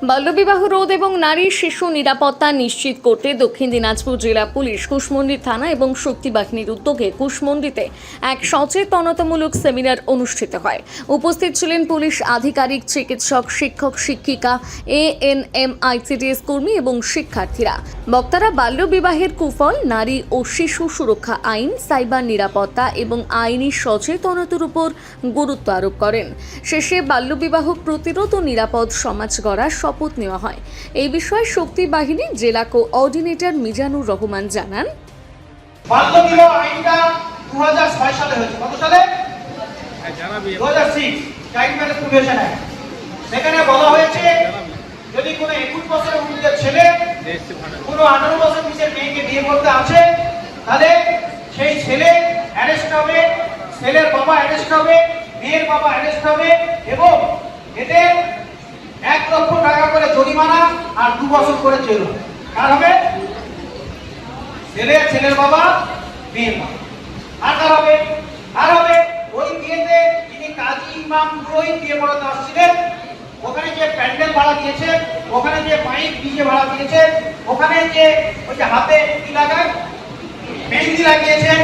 বাল্যবিবাহ রোধ এবং নারী শিশু নিরাপত্তা নিশ্চিত করতে দক্ষিণ দিনাজপুর জেলা পুলিশ কুশমন্ডি থানা এবং শক্তি বাহিনীর উদ্যোগে কুশমন্ডিতে এক সচেতনতামূলক সেমিনার অনুষ্ঠিত হয়। উপস্থিত ছিলেন পুলিশ আধিকারিক, চিকিৎসক, শিক্ষক, শিক্ষিকা, এএনএম, আইসিডিএস কর্মী এবং শিক্ষার্থীরা। বক্তারা বাল্যবিবাহের কুফল, নারী ও শিশু সুরক্ষা আইন, সাইবার নিরাপত্তা এবং আইনি সচেতনতার উপর গুরুত্ব আরোপ করেন। শেষে বাল্যবিবাহ প্রতিরোধ ও নিরাপদ সমাজ গড়ার শপথ নেওয়া হয়। এই বিষয়ে শক্তি বাহিনীর জেলা কোঅর্ডিনেটর মিজানুর রহমান জানান, বাল্যবিবাহ আইনটা 2006 সালে হয়েছে। কত সালে? 2006 চাইল্ড ম্যারেজ প্রিভেনশন অ্যাক্ট। সেখানে বলা হয়েছে যদি কোনো 21 বছরের ঊর্ধ্বে ছেলে কোনো 18 বছর নিচের মেয়েকে বিয়ে করতে আছে, তাহলে সেই ছেলে অ্যারেস্ট হবে, ছেলের বাবা অ্যারেস্ট হবে, মেয়ের বাবা অ্যারেস্ট হবে এবং এদের 1 লক্ষ টাকা করে জরিমানা আর 2 বছর করে জেল। কার হবে? ছেলের বাবা, মেয়ের বাবা। আর কার হবে? আর হবে ওই বিয়েতে যিনি কাজী, ইমাম, পুরোহিত বিয়ে পড়াতে আসছিলেন, ওখানে যে প্যান্ডেল ভাড়া দিয়েছে, ওখানে যে মাইক ডিজে ভাড়া দিয়েছে, ওখানে যে ওই যে হাতে কি লাগায় মেহেন্দি লাগিয়েছেন,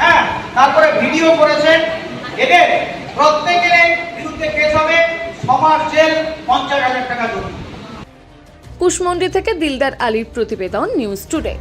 হ্যাঁ, তারপরে ভিডিও করেছেন, এদের প্রত্যেকের বিরুদ্ধে কেস হবে, 6 মাস জেল, 50,000 টাকা জরিমানা। কুশমন্ডি থেকে দিলদার আলীর প্রতিবেদন, নিউজ টুডে।